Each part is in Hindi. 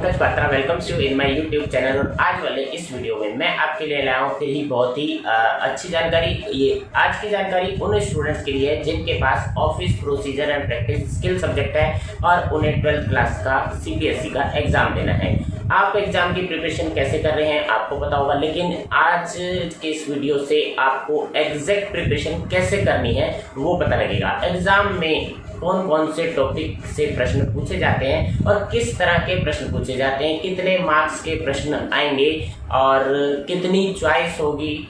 Pankaj Patra welcomes you in my YouTube channel. और आज वाले इस वीडियो में मैं आपके लिए लाया हूँ फिर ही बहुत ही अच्छी जानकारी। ये आज की जानकारी उन स्टूडेंट्स के लिए है जिनके पास office procedure and practice skill subject है और उन्हें 12th क्लास का CBSE का एग्जाम देना है। आप एग्जाम की प्रिपरेशन कैसे कर रहे हैं आपको पता होगा, लेकिन आज के इस वीडियो से आपको एग्जैक्ट प्रिपरेशन कैसे करनी है वो पता लगेगा। एग्जाम में कौन कौन से टॉपिक से प्रश्न पूछे जाते हैं और किस तरह के प्रश्न पूछे जाते हैं, कितने मार्क्स के प्रश्न आएंगे और कितनी चॉइस होगी,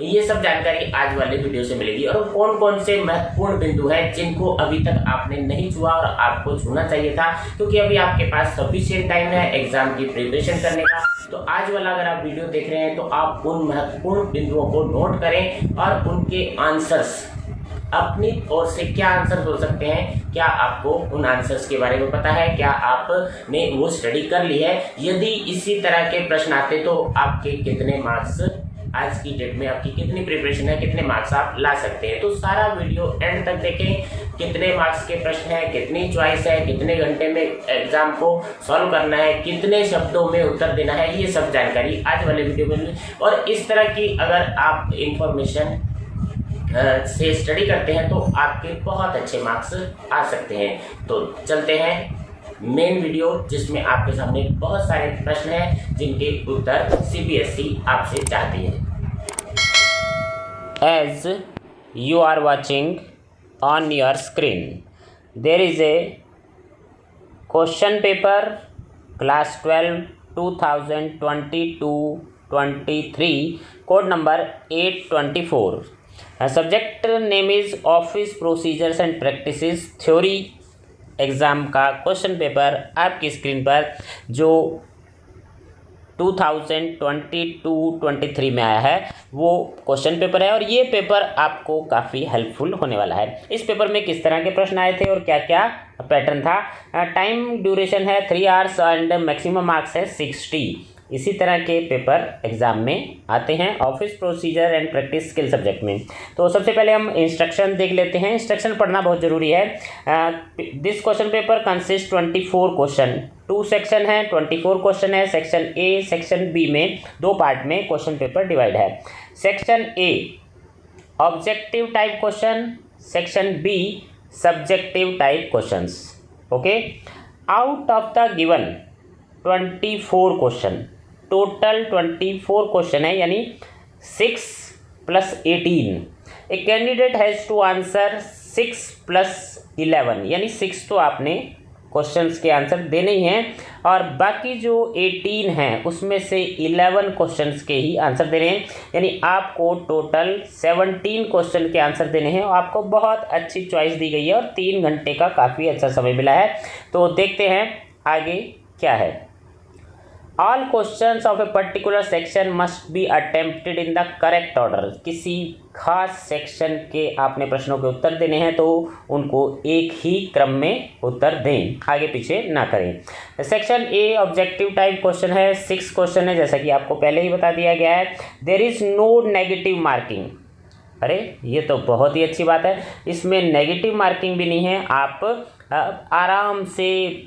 ये सब जानकारी आज वाले वीडियो से मिलेगी। और कौन कौन से महत्वपूर्ण बिंदु हैं जिनको अभी तक आपने नहीं छुआ और आपको छूना चाहिए था, क्योंकि अभी आपके पास सफिशिएंट टाइम है एग्जाम की प्रिपरेशन करने का। तो आज वाला अगर आप वीडियो देख रहे हैं तो आप उन महत्वपूर्ण बिंदुओं को नोट करें और उनके आंसर्स अपनी ओर से क्या आंसर हो सकते हैं, क्या आपको उन आंसर्स के बारे में पता है, क्या आपने वो स्टडी कर ली है। यदि इसी तरह के प्रश्न आते तो आपके कितने मार्क्स, आज की डेट में आपकी कितनी प्रिपरेशन है, कितने मार्क्स आप ला सकते हैं। तो सारा वीडियो एंड तक देखें, कितने मार्क्स के प्रश्न है, कितनी चॉइस है, कितने घंटे में एग्जाम को सॉल्व करना है, कितने शब्दों में उत्तर देना है, ये सब जानकारी आज वाले वीडियो में। और इस तरह की अगर आप इंफॉर्मेशन से स्टडी करते हैं तो आपके बहुत अच्छे मार्क्स आ सकते हैं। तो चलते हैं मेन वीडियो, जिसमें आपके सामने बहुत सारे प्रश्न हैं जिनके उत्तर CBSE आपसे चाहती है। As you are watching on your screen, there is a question paper class 12 2022-23 code number 824. Subject name is office procedures and practices theory. Exam का क्वेश्चन पेपर आपकी स्क्रीन पर जो 2022-23 में आया है वो क्वेश्चन पेपर है, और ये पेपर आपको काफ़ी हेल्पफुल होने वाला है। इस पेपर में किस तरह के प्रश्न आए थे और क्या क्या पैटर्न था। टाइम ड्यूरेशन है 3 आवर्स एंड मैक्सिमम मार्क्स है 60। इसी तरह के पेपर एग्जाम में आते हैं office procedure and practice skill subject में। तो सबसे पहले हम इंस्ट्रक्शन देख लेते हैं। इंस्ट्रक्शन पढ़ना बहुत ज़रूरी है। This question paper consist 24 question, 2 section है, 24 क्वेश्चन है। सेक्शन ए सेक्शन बी में 2 पार्ट में क्वेश्चन पेपर डिवाइड है। Section A objective type question, section B subjective type questions. Okay, out of the given 24 question, total 24 question है, यानी 6 + 18। A candidate has to answer 6 + 11, यानी 6 तो आपने क्वेश्चंस के आंसर देने ही हैं और बाकी जो 18 हैं उसमें से 11 क्वेश्चंस के ही आंसर देने हैं, यानी आपको टोटल 17 क्वेश्चन के आंसर देने हैं। और आपको बहुत अच्छी चॉइस दी गई है और 3 घंटे का काफ़ी अच्छा समय मिला है। तो देखते हैं आगे क्या है। All questions of a particular section must be attempted in the correct order. किसी खास सेक्शन के आपने प्रश्नों के उत्तर देने हैं तो उनको एक ही क्रम में उत्तर दें, आगे पीछे ना करें। Section A objective type question है, 6 क्वेश्चन है, जैसा कि आपको पहले ही बता दिया गया है। There is no negative marking. अरे ये तो बहुत ही अच्छी बात है, इसमें नेगेटिव मार्किंग भी नहीं है, आप आराम से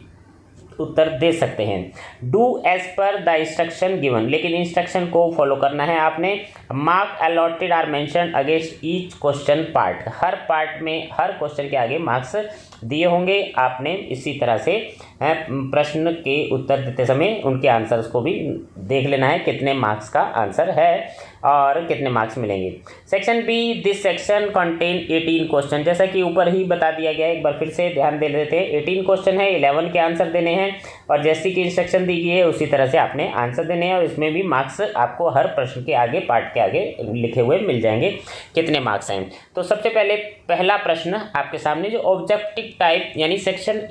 उत्तर दे सकते हैं। Do as per the instruction given, लेकिन इंस्ट्रक्शन को फॉलो करना है आपने। Mark allotted are mention against each question part, हर पार्ट में हर क्वेश्चन के आगे मार्क्स दिए होंगे। आपने इसी तरह से प्रश्न के उत्तर देते समय उनके आंसर्स को भी देख लेना है, कितने मार्क्स का आंसर है और कितने मार्क्स मिलेंगे। Section B, this section contain 18 question, जैसा कि ऊपर ही बता दिया गया है, एक बार फिर से ध्यान दे लेते हैं। 18 क्वेश्चन है, 11 के आंसर देने हैं और जैसी कि इंस्ट्रक्शन दी गई है उसी तरह से आपने आंसर देने हैं। और इसमें भी मार्क्स आपको हर प्रश्न के आगे, पार्ट के आगे लिखे हुए मिल जाएंगे कितने मार्क्स हैं। तो सबसे पहले पहला प्रश्न आपके सामने जो ऑब्जेक्टिव टाइप यानी सेक्शन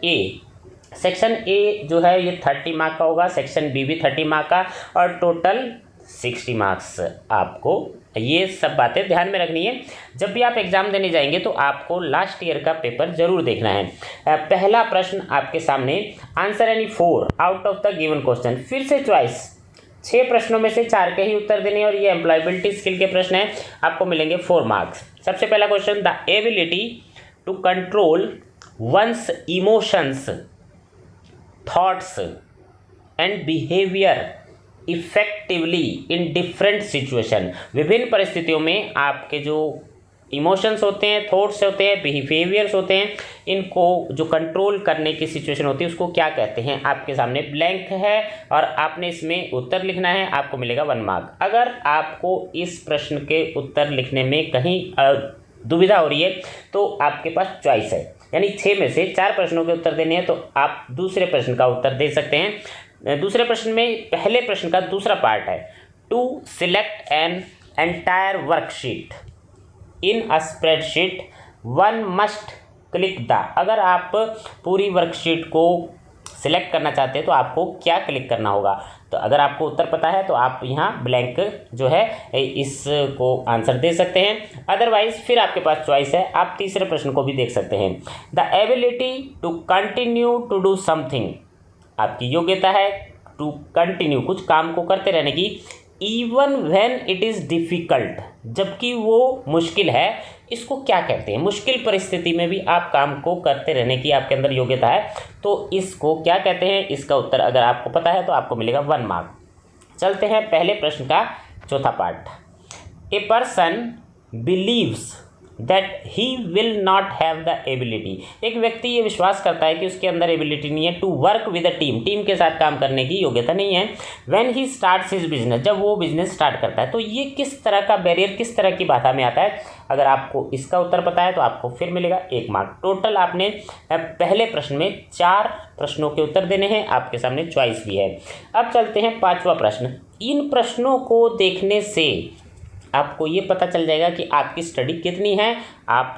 ए जो है ये 30 मार्क का होगा, सेक्शन बी भी 30 मार्क का और टोटल 60 मार्क्स। आपको ये सब बातें ध्यान में रखनी है। जब भी आप एग्जाम देने जाएंगे तो आपको लास्ट ईयर का पेपर जरूर देखना है। पहला प्रश्न आपके सामने, answer any 4 out of the given question. फिर से चॉइस, 6 प्रश्नों में से 4 के ही उत्तर देने और ये एम्प्लॉयबिलिटी स्किल के प्रश्न हैं, आपको मिलेंगे 4 मार्क्स। सबसे पहला question, the ability to control one's emotions, thoughts and behaviour effectively in different situation. विभिन्न परिस्थितियों में आपके जो इमोशंस होते हैं, थॉट्स होते हैं, बिहेवियर्स होते हैं, इनको जो कंट्रोल करने की सिचुएशन होती है उसको क्या कहते हैं। आपके सामने ब्लैंक है और आपने इसमें उत्तर लिखना है, आपको मिलेगा 1 मार्क। अगर आपको इस प्रश्न के उत्तर लिखने में कहीं दुविधा हो रही है तो आपके पास चॉइस है, यानी 6 में से 4 प्रश्नों के उत्तर देने हैं तो आप दूसरे प्रश्न का उत्तर दे सकते हैं। दूसरे प्रश्न में पहले प्रश्न का दूसरा पार्ट है, to select an entire worksheet in a spreadsheet one must click the. अगर आप पूरी वर्कशीट को सिलेक्ट करना चाहते हैं तो आपको क्या क्लिक करना होगा। तो अगर आपको उत्तर पता है तो आप यहाँ ब्लैंक जो है इसको आंसर दे सकते हैं, अदरवाइज फिर आपके पास चॉइस है, आप तीसरे प्रश्न को भी देख सकते हैं। The ability to continue to do something, आपकी योग्यता है टू कंटिन्यू, कुछ काम को करते रहने की, even when it is difficult, जबकि वो मुश्किल है, इसको क्या कहते हैं। मुश्किल परिस्थिति में भी आप काम को करते रहने की आपके अंदर योग्यता है तो इसको क्या कहते हैं। इसका उत्तर अगर आपको पता है तो आपको मिलेगा 1 मार्क। चलते हैं पहले प्रश्न का चौथा part. A person believes that he will not have the ability, एक व्यक्ति ये विश्वास करता है कि उसके अंदर एबिलिटी नहीं है, to work with a team, team के साथ काम करने की योग्यता नहीं है, when he starts his business, जब वो बिजनेस स्टार्ट करता है। तो ये किस तरह का बैरियर, किस तरह की बाधा में आता है। अगर आपको इसका उत्तर पता है तो आपको फिर मिलेगा 1 मार्क। टोटल आपने पहले प्रश्न में 4 प्रश्नों के उत्तर देने हैं, आपके सामने चॉइस भी है। अब चलते हैं 5वां प्रश्न। इन प्रश्नों को देखने से आपको ये पता चल जाएगा कि आपकी स्टडी कितनी है, आप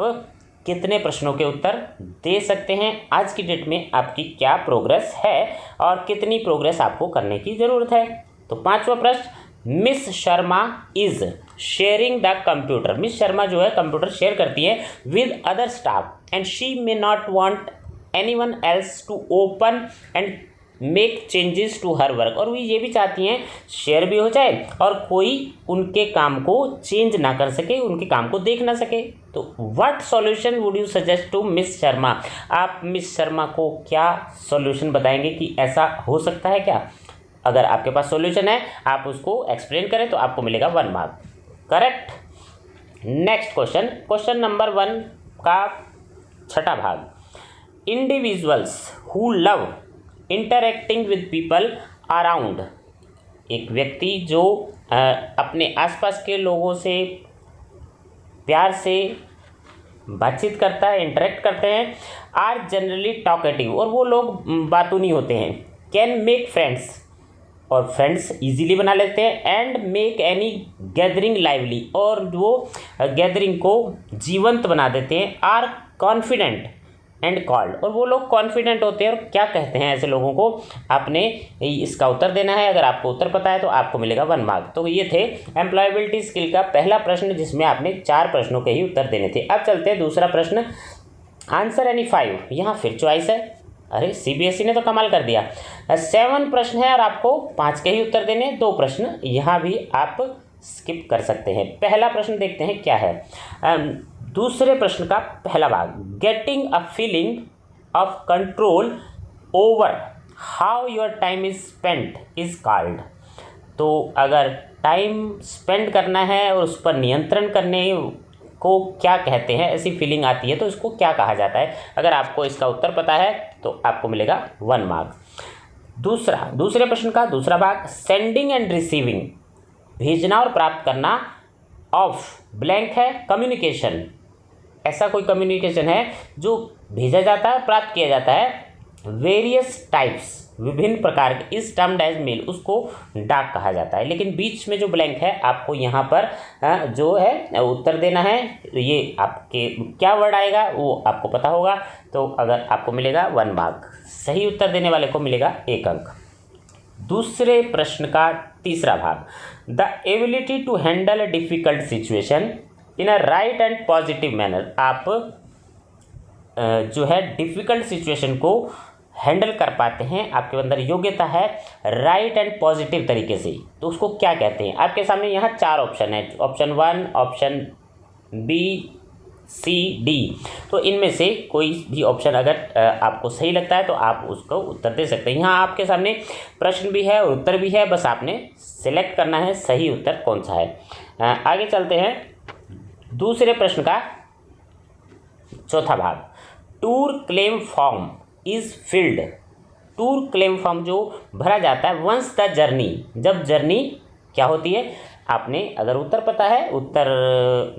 कितने प्रश्नों के उत्तर दे सकते हैं, आज की डेट में आपकी क्या प्रोग्रेस है और कितनी प्रोग्रेस आपको करने की ज़रूरत है। तो 5वां प्रश्न, miss Sharma is sharing the computer, miss Sharma जो है कंप्यूटर शेयर करती है with other staff and she may not want anyone else to open and make changes to her work, और वो ये भी चाहती हैं शेयर भी हो जाए और कोई उनके काम को चेंज ना कर सके, उनके काम को देख ना सके। तो what solution would you suggest to miss Sharma, आप मिस शर्मा को क्या सॉल्यूशन बताएंगे कि ऐसा हो सकता है क्या। अगर आपके पास सॉल्यूशन है आप उसको एक्सप्लेन करें तो आपको मिलेगा 1 mark. Correct. Next question, question number 1 का छठा भाग, individuals who love interacting with people around, एक व्यक्ति जो अपने आसपास के लोगों से प्यार से बातचीत करता है, इंटरेक्ट करते हैं, आर जनरली टॉकेटिव, और वो लोग बातूनी होते हैं, कैन मेक फ्रेंड्स, और फ्रेंड्स इजीली बना लेते हैं, and make any gathering lively, और वो गैदरिंग को जीवंत बना देते हैं, आर कॉन्फिडेंट एंड कॉल्ड, और वो लोग कॉन्फिडेंट होते हैं और क्या कहते हैं ऐसे लोगों को, आपने इसका उत्तर देना है। अगर आपको उत्तर पता है तो आपको मिलेगा 1 मार्क। तो ये थे एम्प्लॉयबिलिटी स्किल का पहला प्रश्न जिसमें आपने 4 प्रश्नों के ही उत्तर देने थे। अब चलते हैं दूसरा प्रश्न, आंसर एनी 5, यहाँ फिर चॉइस है। अरे सीबीएसई ने तो कमाल कर दिया, 7 प्रश्न है और आपको 5 के ही उत्तर देने, 2 प्रश्न यहाँ भी आप स्किप कर सकते हैं। पहला प्रश्न देखते हैं क्या है। दूसरे प्रश्न का पहला भाग, getting a feeling of control over how your time is spent is called. तो अगर टाइम स्पेंड करना है और उस पर नियंत्रण करने को क्या कहते हैं, ऐसी फीलिंग आती है तो इसको क्या कहा जाता है। अगर आपको इसका उत्तर पता है तो आपको मिलेगा 1 मार्क। दूसरे प्रश्न का दूसरा भाग, सेंडिंग एंड रिसीविंग, भेजना और प्राप्त करना, ऑफ ब्लैंक है कम्युनिकेशन, ऐसा कोई कम्युनिकेशन है जो भेजा जाता है, प्राप्त किया जाता है, वेरियस टाइप्स, विभिन्न प्रकार के, इस टर्म्ड एज मेल, उसको डाक कहा जाता है। लेकिन बीच में जो ब्लैंक है आपको यहाँ पर जो है उत्तर देना है, ये आपके क्या वर्ड आएगा वो आपको पता होगा, तो अगर आपको मिलेगा 1 मार्क, सही उत्तर देने वाले को मिलेगा 1 अंक। दूसरे प्रश्न का तीसरा भाग, the ability to handle a difficult situation in a right and positive manner, आप जो है डिफ़िकल्ट सिचुएशन को हैंडल कर पाते हैं, आपके अंदर योग्यता है राइट एंड पॉजिटिव तरीके से, तो उसको क्या कहते हैं। आपके सामने यहाँ 4 ऑप्शन है, ऑप्शन 1, ऑप्शन बी, सी, डी। तो इनमें से कोई भी ऑप्शन अगर आपको सही लगता है तो आप उसको उत्तर दे सकते हैं। यहाँ आपके सामने प्रश्न भी है और उत्तर भी है, बस आपने सिलेक्ट करना है सही उत्तर कौन सा है। आगे चलते हैं दूसरे प्रश्न का चौथा भाग। Tour claim form is filled. Tour claim form जो भरा जाता है वंस द जर्नी, जब जर्नी क्या होती है। आपने अगर उत्तर पता है, उत्तर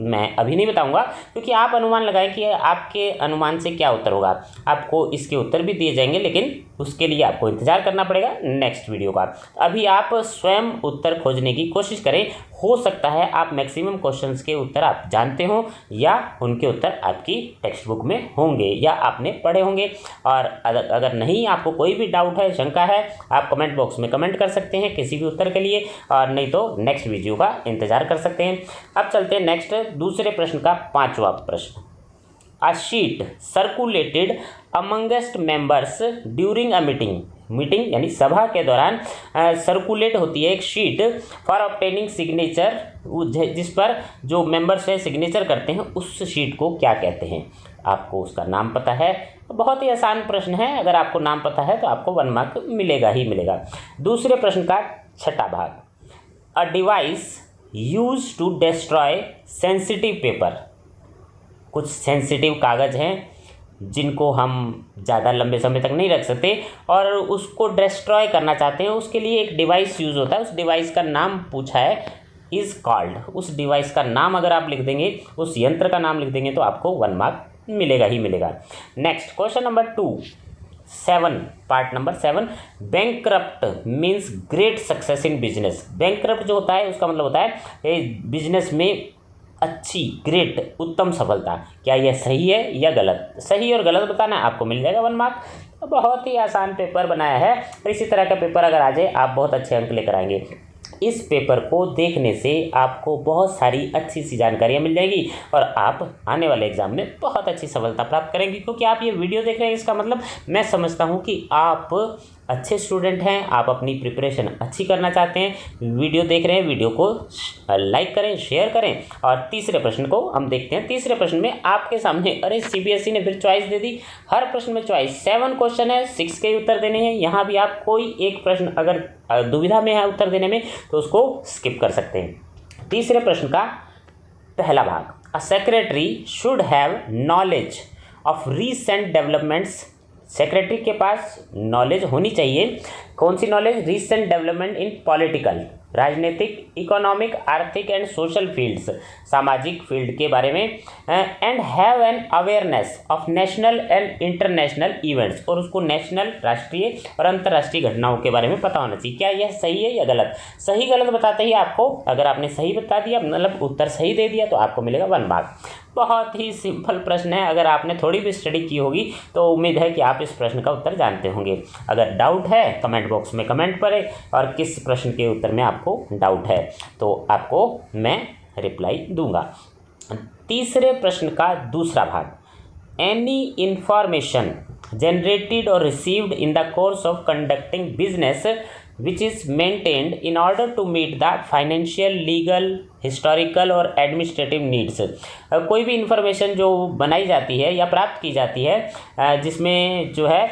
मैं अभी नहीं बताऊंगा क्योंकि आप अनुमान लगाएं कि आपके अनुमान से क्या उत्तर होगा। आपको इसके उत्तर भी दिए जाएंगे लेकिन उसके लिए आपको इंतजार करना पड़ेगा नेक्स्ट वीडियो का। अभी आप स्वयं उत्तर खोजने की कोशिश करें, हो सकता है आप मैक्सिमम क्वेश्चंस के उत्तर आप जानते हो या उनके उत्तर आपकी टेक्स्ट बुक में होंगे या आपने पढ़े होंगे। और अगर नहीं, आपको कोई भी डाउट है, शंका है, आप कमेंट बॉक्स में कमेंट कर सकते हैं किसी भी उत्तर के लिए, और नहीं तो नेक्स्ट वीडियो का इंतजार कर सकते हैं। अब चलते हैं नेक्स्ट दूसरे प्रश्न का पांचवा प्रश्न। A sheet circulated amongst members during a meeting. Meeting यानी सभा के दौरान सर्कुलेट होती है एक शीट फॉर ऑब्टेनिंग सिग्नेचर, जिस पर जो मेंबर्स हैं सिग्नेचर करते हैं, उस शीट को क्या कहते हैं। आपको उसका नाम पता है। बहुत ही आसान प्रश्न है, अगर आपको नाम पता है तो आपको 1 मार्क मिलेगा ही मिलेगा। दूसरे प्रश्न का छठा भाग। A device use to destroy sensitive paper. कुछ सेंसिटिव कागज़ हैं जिनको हम ज़्यादा लंबे समय तक नहीं रख सकते और उसको डिस्ट्रॉय करना चाहते हैं, उसके लिए एक डिवाइस यूज़ होता है। उस डिवाइस का नाम पूछा है, इज़ कॉल्ड। उस डिवाइस का नाम अगर आप लिख देंगे, उस यंत्र का नाम लिख देंगे तो आपको 1 मार्क मिलेगा ही मिलेगा। Next question number 7, part number 7। Bankrupt means great success in business. Bankrupt जो होता है उसका मतलब होता है बिजनेस में अच्छी, ग्रेट, उत्तम सफलता। क्या यह सही है या गलत? सही और गलत बताना है, आपको मिल जाएगा 1 मार्क। बहुत ही आसान पेपर बनाया है, और इसी तरह का पेपर अगर आ जाए आप बहुत अच्छे अंक लेकर आएंगे। इस पेपर को देखने से आपको बहुत सारी अच्छी सी जानकारियाँ मिल जाएगी और आप आने वाले एग्जाम में बहुत अच्छी सफलता प्राप्त करेंगे। क्योंकि आप ये वीडियो देख रहे हैं, इसका मतलब मैं समझता हूँ कि आप अच्छे स्टूडेंट हैं, आप अपनी प्रिपरेशन अच्छी करना चाहते हैं। वीडियो देख रहे हैं, वीडियो को लाइक करें, शेयर करें। और तीसरे प्रश्न को हम देखते हैं। तीसरे प्रश्न में आपके सामने, अरे सीबीएसई ने फिर चॉइस दे दी। हर प्रश्न में चॉइस, 7 क्वेश्चन है, 6 के उत्तर देने हैं। यहाँ भी आप कोई एक प्रश्न अगर दुविधा में है उत्तर देने में तो उसको स्किप कर सकते हैं। तीसरे प्रश्न का पहला भाग। A secretary should have knowledge of recent developments. Secretary के पास नॉलेज होनी चाहिए। कौन सी knowledge? Recent development in political, राजनीतिक, इकोनॉमिक, आर्थिक एंड सोशल फील्ड्स, सामाजिक फील्ड के बारे में। And have an awareness of national and international events, और उसको नेशनल, राष्ट्रीय और अंतर्राष्ट्रीय घटनाओं के बारे में पता होना चाहिए। क्या यह सही है या गलत? सही गलत बताते ही आपको, अगर आपने सही बता दिया, मतलब उत्तर सही दे दिया, तो आपको मिलेगा 1 मार्क। बहुत ही सिंपल प्रश्न है, अगर आपने थोड़ी भी स्टडी की होगी तो उम्मीद है कि आप इस प्रश्न का उत्तर जानते होंगे। अगर डाउट है कमेंट बॉक्स में कमेंट करें, और किस प्रश्न के उत्तर में आपको डाउट है तो आपको मैं रिप्लाई दूंगा। तीसरे प्रश्न का दूसरा भाग। एनी इंफॉर्मेशन जनरेटेड और received in the course of conducting business which is maintained in order to meet the financial, legal, historical और एडमिनिस्ट्रेटिव नीड्स। कोई भी इंफॉर्मेशन जो बनाई जाती है या प्राप्त की जाती है जिसमें जो है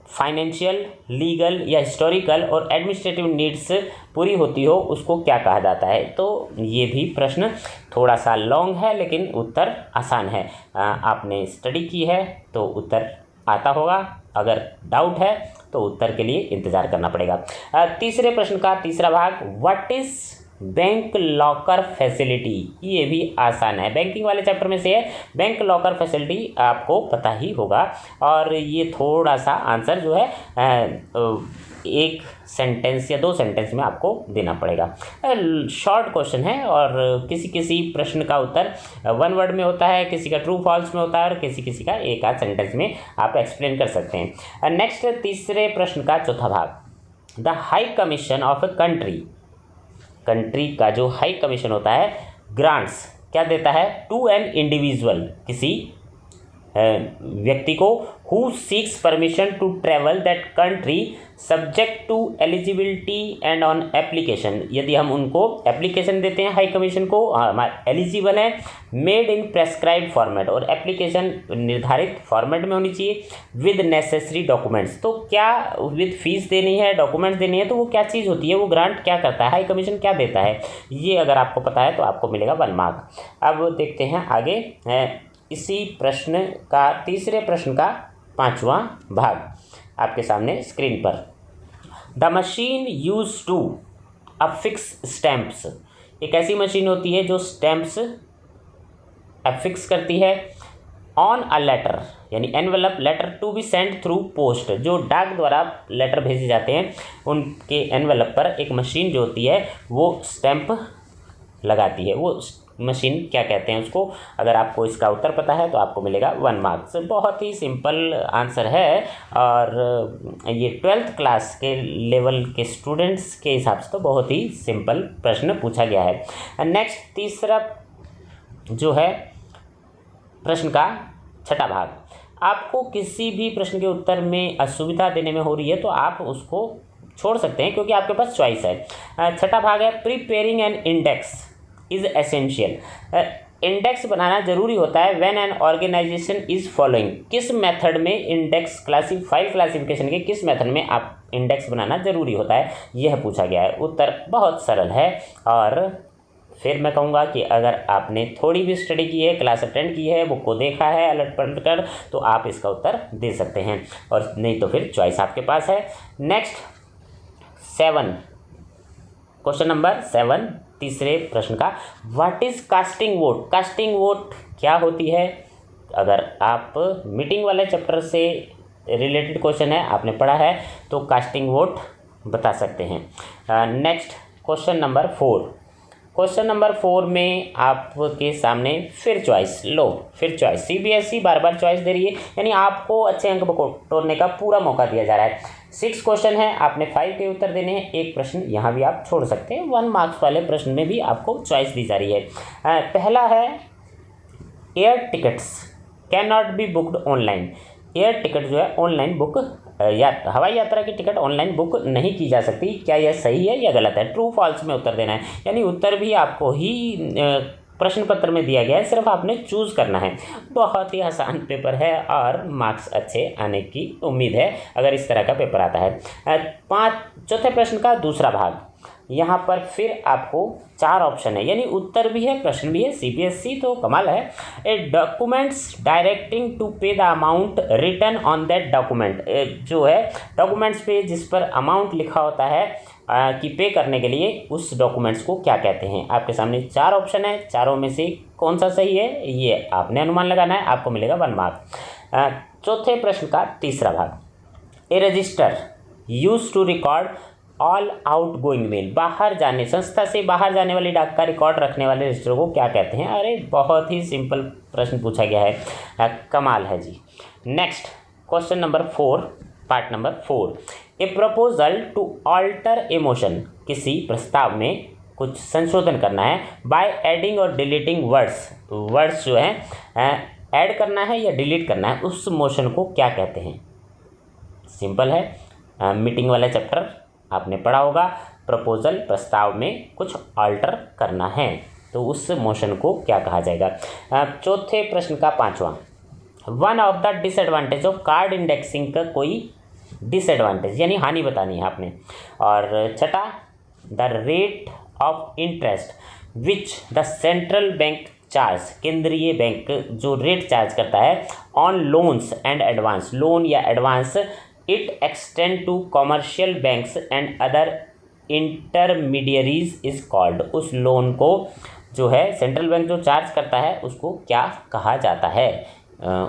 फाइनेंशियल, लीगल या हिस्टोरिकल और एडमिनिस्ट्रेटिव नीड्स पूरी होती हो, उसको क्या कहा जाता है। तो ये भी प्रश्न थोड़ा सा लॉन्ग है लेकिन उत्तर आसान है। आपने स्टडी की है तो उत्तर आता होगा। अगर डाउट है तो उत्तर के लिए इंतज़ार करना पड़ेगा। तीसरे प्रश्न का तीसरा भाग। What is bank locker facility? ये भी आसान है, बैंकिंग वाले चैप्टर में से है। बैंक लॉकर फैसिलिटी आपको पता ही होगा, और ये थोड़ा सा आंसर जो है 1 सेंटेंस या 2 सेंटेंस में आपको देना पड़ेगा। शॉर्ट क्वेश्चन है और किसी किसी प्रश्न का उत्तर 1 वर्ड में होता है, किसी का ट्रू फॉल्स में होता है, और किसी किसी का 1 आध सेंटेंस में आप एक्सप्लेन कर सकते हैं। नेक्स्ट तीसरे प्रश्न का चौथा भाग। The high commission of a country का जो हाई कमीशन होता है, ग्रांट्स क्या देता है? टू एन इंडिविजुअल, किसी व्यक्ति को who seeks permission to travel that country subject to eligibility and on application, यदि हम उनको एप्लीकेशन देते हैं हाई कमीशन को, एलिजिबल है, मेड इन प्रेस्क्राइब्ड फॉर्मेट, और एप्लीकेशन निर्धारित फॉर्मेट में होनी चाहिए, विद नेसेसरी डॉक्यूमेंट्स। तो क्या विद फीस देनी है, डॉक्यूमेंट्स देनी है, तो वो क्या चीज़ होती है, वो ग्रांट क्या करता है, हाई कमीशन क्या देता है, ये अगर आपको पता है तो आपको मिलेगा 1 मार्क। अब देखते हैं आगे इसी प्रश्न का तीसरे प्रश्न का 5वां भाग आपके सामने स्क्रीन पर। The machine use to affix stamps, एक ऐसी मशीन होती है जो स्टैम्प्स अफिक्स करती है ऑन अ लेटर, यानी envelope letter to be send through post, जो डाक द्वारा लेटर भेजे जाते हैं उनके एनवेलप पर एक मशीन जो होती है वो स्टैम्प लगाती है। वो मशीन क्या कहते हैं उसको, अगर आपको इसका उत्तर पता है तो आपको मिलेगा 1 मार्क्स। बहुत ही सिंपल आंसर है, और ये 12th क्लास के लेवल के स्टूडेंट्स के हिसाब से तो बहुत ही सिंपल प्रश्न पूछा गया है। नेक्स्ट तीसरा जो है प्रश्न का 6ठा भाग, आपको किसी भी प्रश्न के उत्तर में असुविधा देने में हो रही है तो आप उसको छोड़ सकते हैं, क्योंकि आपके पास चॉइस है। 6ठा भाग है, preparing an index is essential, index बनाना जरूरी होता है when an organization is following, किस मेथड में इंडेक्स क्लासिफिकेशन के किस मेथड में आप इंडेक्स बनाना जरूरी होता है, यह पूछा गया है। उत्तर बहुत सरल है, और फिर मैं कहूँगा कि अगर आपने थोड़ी भी स्टडी की है, क्लास अटेंड की है, बुक को देखा है अलट पलट कर, तो आप इसका उत्तर दे सकते हैं, और नहीं तो फिर चॉइस आपके पास है। नेक्स्ट 7, क्वेश्चन नंबर 7 तीसरे प्रश्न का, what is casting vote, casting vote क्या होती है। अगर आप मीटिंग वाले चैप्टर से रिलेटेड क्वेश्चन है, आपने पढ़ा है, तो कास्टिंग वोट बता सकते हैं। Next question number 4, question number 4 में आपके सामने फिर चॉइस, फिर चॉइस, सीबीएसई बार बार चॉइस दे रही है, यानी आपको अच्छे अंक बटोरने का पूरा मौका दिया जा रहा है। 6 क्वेश्चन है, आपने 5 के उत्तर देने हैं, एक प्रश्न यहाँ भी आप छोड़ सकते हैं। 1 मार्क्स वाले प्रश्न में भी आपको चॉइस दी जा रही है। पहला है, air tickets can not be booked online, air ticket जो है ऑनलाइन बुक या हवाई यात्रा की टिकट ऑनलाइन बुक नहीं की जा सकती, क्या यह सही है या गलत है, ट्रू फॉल्स में उत्तर देना है। यानी उत्तर भी आपको ही प्रश्न पत्र में दिया गया है, सिर्फ आपने चूज़ करना है। बहुत ही आसान पेपर है, और मार्क्स अच्छे आने की उम्मीद है अगर इस तरह का पेपर आता है। चौथे प्रश्न का दूसरा भाग, यहाँ पर फिर आपको 4 ऑप्शन है, यानी उत्तर भी है प्रश्न भी है, सीबीएसई तो कमाल है। A documents directing to pay the amount written on that document, जो है डॉक्यूमेंट्स पे जिस पर अमाउंट लिखा होता है कि पे करने के लिए, उस डॉक्यूमेंट्स को क्या कहते हैं। आपके सामने 4 ऑप्शन है, चारों में से कौन सा सही है ये आपने अनुमान लगाना है, आपको मिलेगा 1 मार्क। चौथे प्रश्न का तीसरा भाग, a register use to record all outgoing mail, बाहर जाने, संस्था से बाहर जाने वाली डाक का रिकॉर्ड रखने वाले रजिस्टर को क्या कहते हैं। अरे बहुत ही सिंपल प्रश्न पूछा गया है, कमाल है जी। Next question number 4, part number 4, a proposal to alter a motion, किसी प्रस्ताव में कुछ संशोधन करना है, बाय एडिंग और डिलीटिंग वर्ड्स जो है ऐड करना है या डिलीट करना है, उस मोशन को क्या कहते हैं। सिंपल है, मीटिंग वाला चैप्टर आपने पढ़ा होगा, प्रपोजल प्रस्ताव में कुछ ऑल्टर करना है तो उस मोशन को क्या कहा जाएगा। चौथे प्रश्न का 5वां, one of the disadvantage of card indexing का कोई डिसएडवांटेज यानी हानि बतानी है आपने। और छठा, the rate of interest which the central bank charge, केंद्रीय बैंक जो रेट चार्ज करता है on loans and advance, loan या advance, it extend to commercial banks and other intermediaries is called, उस लोन को जो है सेंट्रल बैंक जो चार्ज करता है उसको क्या कहा जाता है।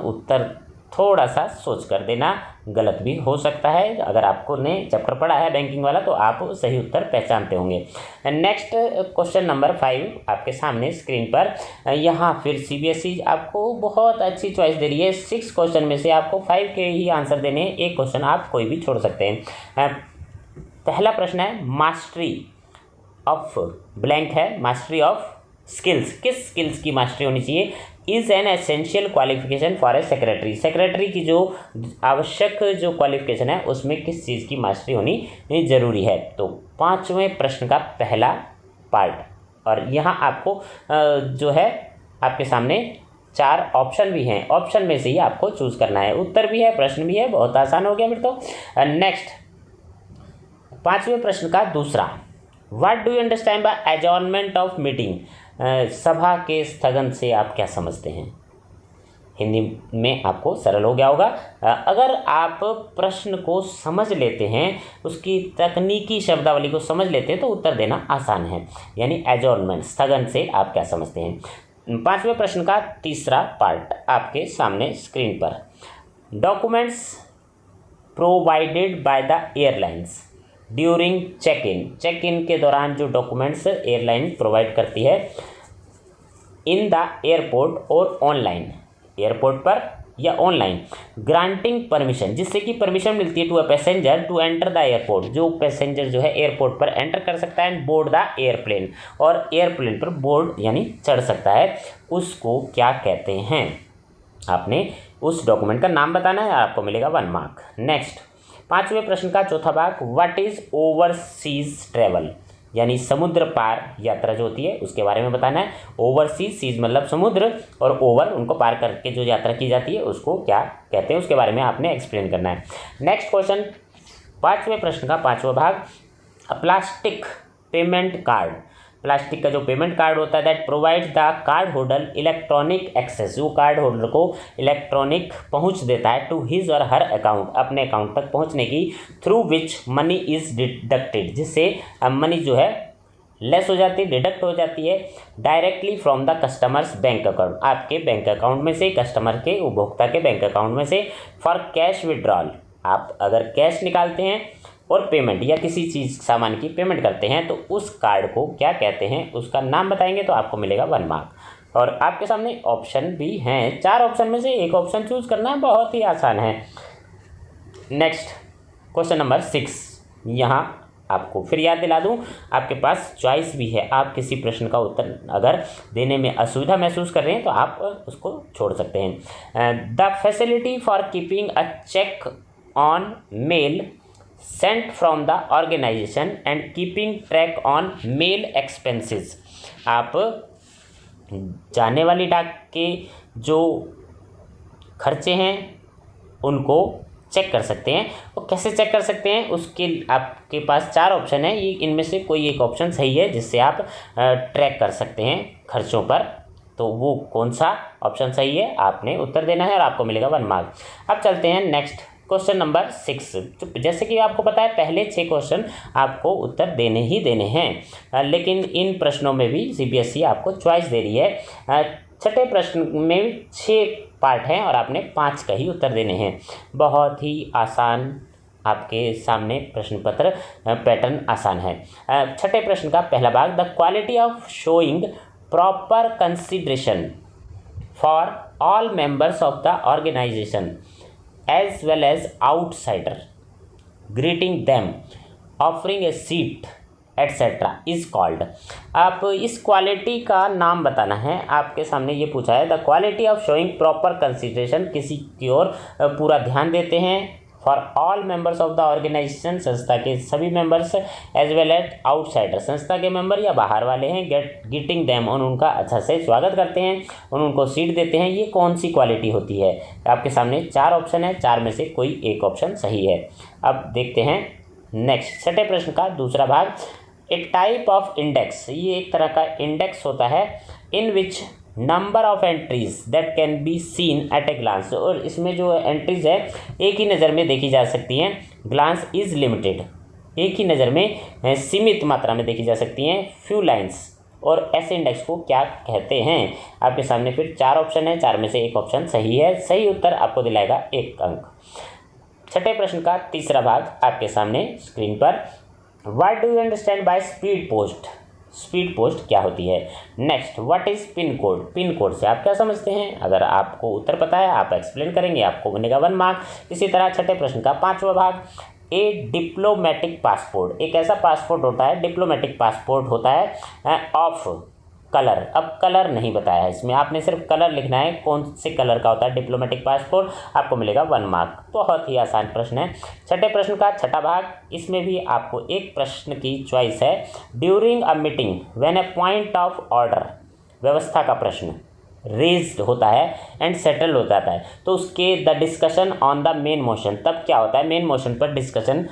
उत्तर थोड़ा सा सोच कर देना, गलत भी हो सकता है। अगर आपको ने चैप्टर पढ़ा है बैंकिंग वाला तो आप सही उत्तर पहचानते होंगे। नेक्स्ट क्वेश्चन नंबर 5 आपके सामने स्क्रीन पर, यहाँ फिर सीबीएसई आपको बहुत अच्छी चॉइस दे रही है। 6 क्वेश्चन में से आपको 5 के ही आंसर देने, एक क्वेश्चन आप कोई भी छोड़ सकते हैं। पहला प्रश्न है, मास्टरी ऑफ ब्लैंक है, मास्टरी ऑफ स्किल्स, किस स्किल्स की मास्टरी होनी चाहिए। Is an essential qualification for a secretary. Secretary की जो आवश्यक जो क्वालिफिकेशन है उसमें किस चीज़ की मास्टरी होनी ज़रूरी है। तो 5वें प्रश्न का पहला पार्ट, और यहाँ आपको जो है आपके सामने 4 ऑप्शन भी हैं, ऑप्शन में से ही आपको चूज़ करना है। उत्तर भी है, प्रश्न भी है, बहुत आसान हो गया फिर तो। नेक्स्ट 5वें प्रश्न का दूसरा, what do you understand by adjournment of meeting. सभा के स्थगन से आप क्या समझते हैं। हिंदी में आपको सरल हो गया होगा। अगर आप प्रश्न को समझ लेते हैं, उसकी तकनीकी शब्दावली को समझ लेते हैं तो उत्तर देना आसान है। यानी एडजॉर्नमेंट, स्थगन से आप क्या समझते हैं। 5वें प्रश्न का तीसरा पार्ट आपके सामने स्क्रीन पर, documents provided by the airlines during check in के दौरान जो डॉक्यूमेंट्स एयरलाइन प्रोवाइड करती है इन द एयरपोर्ट और ऑनलाइन, एयरपोर्ट पर या ऑनलाइन, ग्रांटिंग परमिशन, जिससे कि परमिशन मिलती है to a passenger to enter the airport, जो पैसेंजर जो है एयरपोर्ट पर एंटर कर सकता है, बोर्ड द एयरप्लेन, और एयरप्लेन पर बोर्ड यानी चढ़ सकता है, उसको क्या कहते हैं। आपने उस डॉक्यूमेंट का नाम बताना है, आपको मिलेगा 1 मार्क। नेक्स्ट 5वें प्रश्न का चौथा भाग, व्हाट इज़ ओवरसीज ट्रैवल, यानी समुद्र पार यात्रा जो होती है उसके बारे में बताना है। सीज मतलब समुद्र, और ओवर उनको पार करके जो यात्रा की जाती है उसको क्या कहते हैं, उसके बारे में आपने एक्सप्लेन करना है। नेक्स्ट क्वेश्चन 5वें प्रश्न का 5वां भाग, प्लास्टिक पेमेंट कार्ड, प्लास्टिक का जो पेमेंट कार्ड होता है that provides the card holder electronic access, जो कार्ड होल्डर को इलेक्ट्रॉनिक पहुंच देता है टू हिज और हर अकाउंट, अपने अकाउंट तक पहुंचने की, through which money is deducted, जिससे मनी जो है लेस हो जाती है, डिडक्ट हो जाती है, directly from the customers bank account, आपके बैंक अकाउंट में से, कस्टमर के उपभोक्ता के बैंक अकाउंट में से, फॉर कैश विड्रॉल, आप अगर कैश निकालते हैं और पेमेंट या किसी चीज़ सामान की पेमेंट करते हैं तो उस कार्ड को क्या कहते हैं, उसका नाम बताएंगे तो आपको मिलेगा 1 मार्क। और आपके सामने ऑप्शन भी हैं, 4 ऑप्शन में से एक ऑप्शन चूज़ करना है, बहुत ही आसान है। नेक्स्ट क्वेश्चन नंबर 6, यहाँ आपको फिर याद दिला दूं, आपके पास चॉइस भी है, आप किसी प्रश्न का उत्तर अगर देने में असुविधा महसूस कर रहे हैं तो आप उसको छोड़ सकते हैं। The facility for keeping a check on mail sent from the organisation and keeping track on mail expenses, आप जाने वाली डाक के जो खर्चे हैं उनको चेक कर सकते हैं। और कैसे चेक कर सकते हैं, उसके आपके पास 4 ऑप्शन है, ये इनमें से कोई एक ऑप्शन सही है जिससे आप ट्रैक कर सकते हैं खर्चों पर, तो वो कौन सा ऑप्शन सही है आपने उत्तर देना है और आपको मिलेगा 1 मार्क। अब चलते हैं नेक्स्ट क्वेश्चन नंबर 6। जैसे कि आपको पता है पहले 6 क्वेश्चन आपको उत्तर देने ही देने हैं, लेकिन इन प्रश्नों में भी CBSE आपको चॉइस दे रही है। छठे प्रश्न में 6 पार्ट हैं और आपने 5 का ही उत्तर देने हैं। बहुत ही आसान आपके सामने प्रश्न पत्र पैटर्न आसान है। छठे प्रश्न का पहला भाग, the quality of showing proper consideration for all members of the organisation as well as outsider, greeting them, offering a seat etc. is called। आप इस क्वालिटी का नाम बताना है, आपके सामने ये पूछा है the quality of showing proper consideration, किसी की ओर पूरा ध्यान देते हैं, for all members of the organisation, संस्था के सभी members, as well as outsider, संस्था के मेंबर या बाहर वाले हैं, गेटिंग देम, उनका अच्छा से स्वागत करते हैं, उनको सीट देते हैं, ये कौन सी क्वालिटी होती है। आपके सामने 4 ऑप्शन है, 4 में से कोई एक ऑप्शन सही है। अब देखते हैं नेक्स्ट छठे प्रश्न का दूसरा भाग, ए टाइप ऑफ इंडेक्स, ये एक तरह का इंडेक्स होता है, in which number of entries that can be seen at a glance, और इसमें जो एंट्रीज है एक ही नज़र में देखी जा सकती हैं, ग्लांस इज लिमिटेड, एक ही नज़र में सीमित मात्रा में देखी जा सकती हैं, फ्यू लाइन्स, और ऐसे इंडेक्स को क्या कहते हैं। आपके सामने फिर 4 ऑप्शन है, 4 में से एक ऑप्शन सही है, सही उत्तर आपको दिलाएगा 1 अंक। छठे प्रश्न का तीसरा भाग आपके सामने स्क्रीन पर, what do you understand by speed post, speed post क्या होती है। Next, what is pin code, pin code से आप क्या समझते हैं, अगर आपको उत्तर पता है आप एक्सप्लेन करेंगे, आपको मिलेगा 1 मार्क। इसी तरह छठे प्रश्न का 5वां भाग, ए डिप्लोमेटिक पासपोर्ट, एक ऐसा पासपोर्ट होता है, डिप्लोमेटिक पासपोर्ट होता है ऑफ कलर, अब कलर नहीं बताया है इसमें, आपने सिर्फ कलर लिखना है, कौन से कलर का होता है डिप्लोमेटिक पासपोर्ट, आपको मिलेगा 1 मार्क। बहुत ही आसान प्रश्न है। छठे प्रश्न का छठा भाग, इसमें भी आपको एक प्रश्न की चॉइस है। During a meeting when a point of order, व्यवस्था का प्रश्न रेज्ड होता है एंड सेटल हो जाता है, तो उसके the discussion on the main motion, तब क्या होता है, मेन मोशन पर डिस्कशन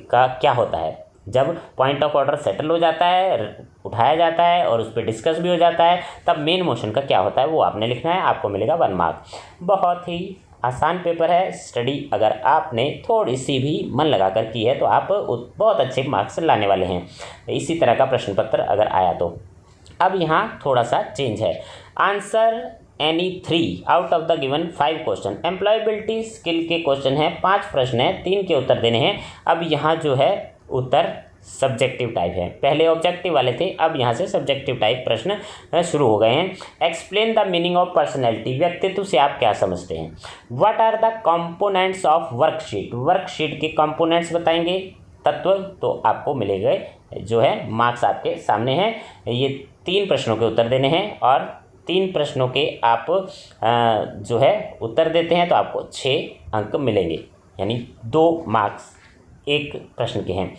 का क्या होता है, जब पॉइंट ऑफ ऑर्डर सेटल हो जाता है, उठाया जाता है और उस पर डिस्कस भी हो जाता है, तब मेन मोशन का क्या होता है वो आपने लिखना है, आपको मिलेगा 1 मार्क। बहुत ही आसान पेपर है। स्टडी अगर आपने थोड़ी सी भी मन लगाकर की है तो आप बहुत अच्छे मार्क्स लाने वाले हैं, इसी तरह का प्रश्न पत्र अगर आया तो। अब यहाँ थोड़ा सा चेंज है। Answer any 3 out of the given 5 question, employability skill के क्वेश्चन हैं, 5 प्रश्न हैं, 3 के उत्तर देने हैं। अब यहाँ जो है उत्तर सब्जेक्टिव टाइप है, पहले ऑब्जेक्टिव वाले थे, अब यहाँ से सब्जेक्टिव टाइप प्रश्न शुरू हो गए हैं। Explain the meaning of personality, व्यक्तित्व से आप क्या समझते हैं। What are the components of worksheet, worksheet के कंपोनेंट्स बताएंगे, तत्व, तो आपको मिलेगा जो है मार्क्स आपके सामने हैं। ये 3 प्रश्नों के उत्तर देने हैं और 3 प्रश्नों के आप जो है उत्तर देते हैं तो आपको 6 अंक मिलेंगे, यानी 2 मार्क्स एक प्रश्न के हैं।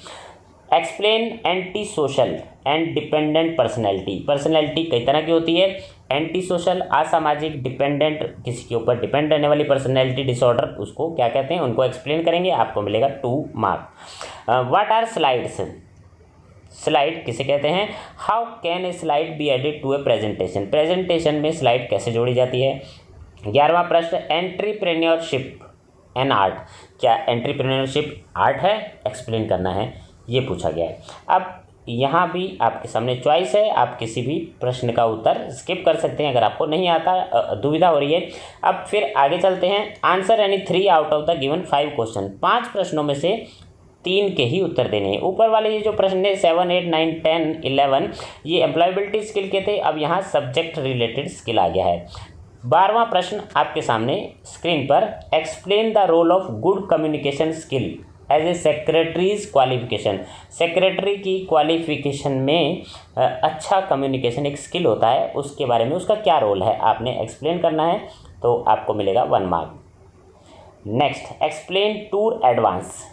Explain anti social and dependent personality, personality कई तरह की होती है, एंटी सोशल असामाजिक, डिपेंडेंट किसी के ऊपर डिपेंड रहने वाली पर्सनैलिटी डिसऑर्डर, उसको क्या कहते हैं, उनको एक्सप्लेन करेंगे, आपको मिलेगा 2 mark. What are slides, slide किसे कहते हैं। How can a slide be added to a presentation, presentation में स्लाइड कैसे जोड़ी जाती है। 11वां प्रश्न, एंट्रीप्रेन्योरशिप एन आर्ट, क्या एंट्रीप्रेन्योरशिप आर्ट है, एक्सप्लेन करना है, ये पूछा गया है। अब यहाँ भी आपके सामने चॉइस है, आप किसी भी प्रश्न का उत्तर स्किप कर सकते हैं अगर आपको नहीं आता, दुविधा हो रही है। अब फिर आगे चलते हैं। Answer any 3 out of the given 5 question, 5 प्रश्नों में से 3 के ही उत्तर देने हैं। ऊपर वाले ये जो प्रश्न है 7, 8, 9, 10, 11 ये एम्प्लॉयबिलिटी स्किल के थे, अब यहाँ सब्जेक्ट रिलेटेड स्किल आ गया है। 12वां प्रश्न आपके सामने स्क्रीन पर, explain the role of good communication skill as a secretary's qualification, secretary की क्वालिफिकेशन में अच्छा कम्युनिकेशन एक स्किल होता है, उसके बारे में उसका क्या रोल है, आपने एक्सप्लेन करना है, तो आपको मिलेगा 1 mark. Next, explain tour advance,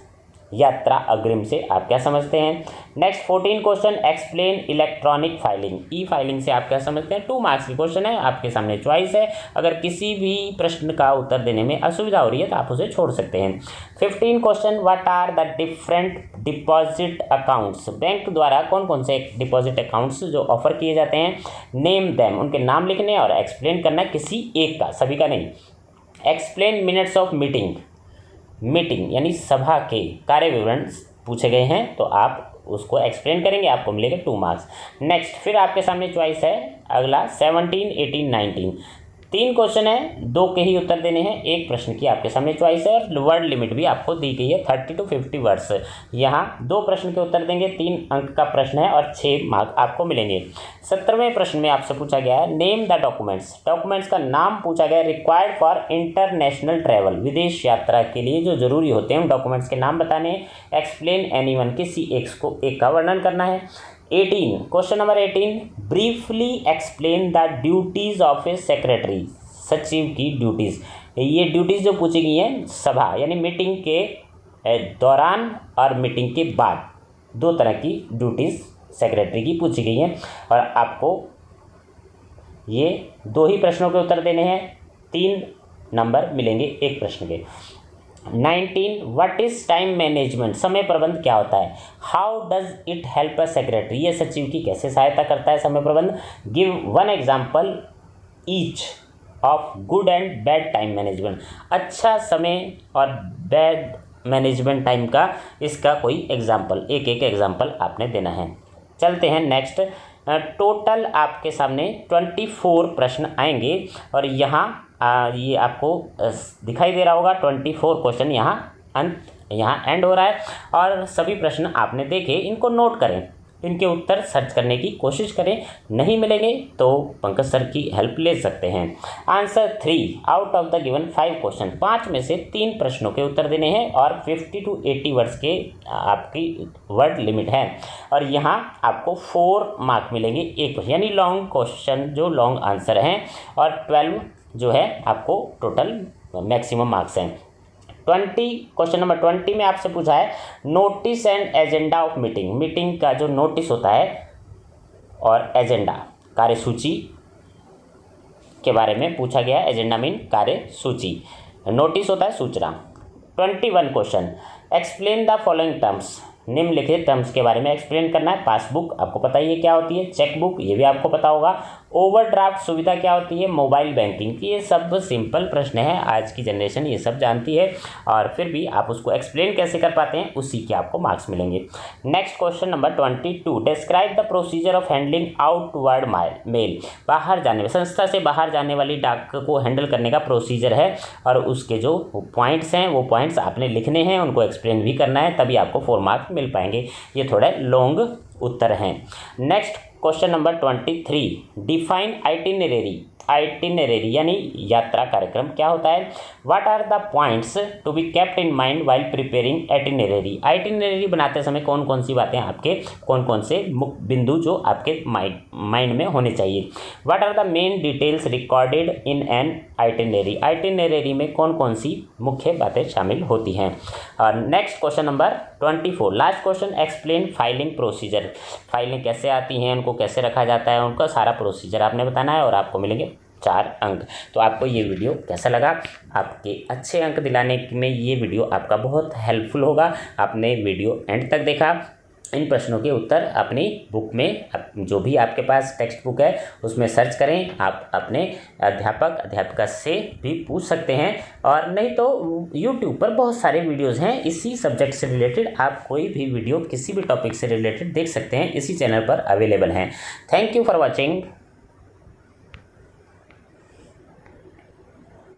यात्रा अग्रिम से आप क्या समझते हैं। Next 14 question, explain electronic filing, ई फाइलिंग से आप क्या समझते हैं। 2 मार्क्स की क्वेश्चन है, आपके सामने चॉइस है, अगर किसी भी प्रश्न का उत्तर देने में असुविधा हो रही है तो आप उसे छोड़ सकते हैं। 15 question, what are the different deposit accounts, bank द्वारा कौन कौन से डिपॉजिट अकाउंट्स जो ऑफर किए जाते हैं, नेम देम, उनके नाम लिखने और एक्सप्लेन करना है किसी एक का, सभी का नहीं। Explain minutes of meeting, meeting यानी सभा के कार्य विवरण पूछे गए हैं तो आप उसको एक्सप्लेन करेंगे, आपको मिलेगा 2 मार्क्स। नेक्स्ट फिर आपके सामने चॉइस है अगला 17, 18, 19, 3 क्वेश्चन है, 2 के ही उत्तर देने हैं, एक प्रश्न की आपके सामने चॉइस है और वर्ड लिमिट भी आपको दी गई है 30 to 50 वर्ड्स। यहाँ 2 प्रश्न के उत्तर देंगे, 3 अंक का प्रश्न है और 6 मार्क आपको मिलेंगे। 17वें प्रश्न में आपसे पूछा गया है नेम द डॉक्यूमेंट्स, डॉक्यूमेंट्स का नाम पूछा गया है रिक्वायर्ड फॉर इंटरनेशनल ट्रैवल, विदेश यात्रा के लिए जो जरूरी होते हैं उन डॉक्यूमेंट्स के नाम बताने हैं। एक्सप्लेन एनीवन, किसी एक का वर्णन करना है। 18 question number 18, briefly explain the duties of A secretary, सचिव की ड्यूटीज़, ये ड्यूटीज़ जो पूछी गई हैं सभा यानी मीटिंग के दौरान और मीटिंग के बाद, 2 तरह की ड्यूटीज़ सेक्रेटरी की पूछी गई हैं और आपको ये 2 ही प्रश्नों के उत्तर देने हैं, 3 नंबर मिलेंगे एक प्रश्न के। 19 व्हाट इज टाइम मैनेजमेंट, समय प्रबंध क्या होता है। How does it help a secretary, ये सचिव की कैसे सहायता करता है समय प्रबंध। Give 1 example each of good and bad time management, अच्छा समय और बैड मैनेजमेंट टाइम का इसका कोई एग्जाम्पल, एक एग्जाम्पल आपने देना है। चलते हैं नेक्स्ट। टोटल आपके सामने 24 प्रश्न आएंगे और यहाँ ये आपको दिखाई दे रहा होगा 24 क्वेश्चन यहाँ एंड हो रहा है और सभी प्रश्न आपने देखे, इनको नोट करें इनके उत्तर सर्च करने की कोशिश करें, नहीं मिलेंगे तो पंकज सर की हेल्प ले सकते हैं। Answer 3 out of the given 5 question, 5 में से 3 प्रश्नों के उत्तर देने हैं और 50 to 80 वर्ड्स के आपकी वर्ड लिमिट है और यहाँ आपको 4 मार्क मिलेंगे एक, यानी लॉन्ग क्वेश्चन जो लॉन्ग आंसर हैं और 12 जो है आपको टोटल मैक्सिमम मार्क्स हैं। 20 क्वेश्चन नंबर 20 में आपसे पूछा है notice and agenda of meeting, meeting का जो नोटिस होता है और एजेंडा कार्यसूची के बारे में पूछा गया है। एजेंडा मीन कार्यसूची, नोटिस होता है सूचना। 21 question explain the following terms, निम्नलिखित टर्म्स के बारे में एक्सप्लेन करना है। पासबुक आपको पता ही है क्या होती है, चेकबुक ये भी आपको पता होगा, ओवरड्राफ्ट सुविधा क्या होती है, मोबाइल बैंकिंग, ये सब सिंपल प्रश्न है, आज की जनरेशन ये सब जानती है और फिर भी आप उसको एक्सप्लेन कैसे कर पाते हैं उसी के आपको मार्क्स मिलेंगे। Next question number 22 describe the procedure of handling outward mail, बाहर जाने में संस्था से बाहर जाने वाली डाक को हैंडल करने का प्रोसीजर है और उसके जो पॉइंट्स हैं वो पॉइंट्स आपने लिखने हैं, उनको एक्सप्लेन भी करना है, तभी आपको 4 मार्क्स मिल पाएंगे। ये थोड़े लॉन्ग उत्तर हैं। Next question number 23 define itinerary, itinerary यानी यात्रा कार्यक्रम क्या होता है। What are the points to be kept in mind while preparing itinerary, itinerary बनाते समय कौन कौन सी बातें आपके, कौन कौन से मुख्य बिंदु जो आपके माइंड में होने चाहिए। What are the main details recorded in an itinerary, itinerary में कौन कौन सी मुख्य बातें शामिल होती हैं। और next question number 24 last question explain filing procedure, filing कैसे आती हैं, उनको कैसे रखा जाता है, उनका सारा प्रोसीजर आपने बताना है और आपको मिलेंगे 4 अंक। तो आपको ये वीडियो कैसा लगा, आपके अच्छे अंक दिलाने में ये वीडियो आपका बहुत हेल्पफुल होगा। आपने वीडियो एंड तक देखा, इन प्रश्नों के उत्तर अपनी बुक में जो भी आपके पास टेक्स्ट बुक है उसमें सर्च करें। आप अपने अध्यापिका से भी पूछ सकते हैं और नहीं तो YouTube पर बहुत सारे वीडियोस हैं इसी सब्जेक्ट से रिलेटेड, आप कोई भी वीडियो किसी भी टॉपिक से रिलेटेड देख सकते हैं, इसी चैनल पर अवेलेबल हैं। Thank you for watching.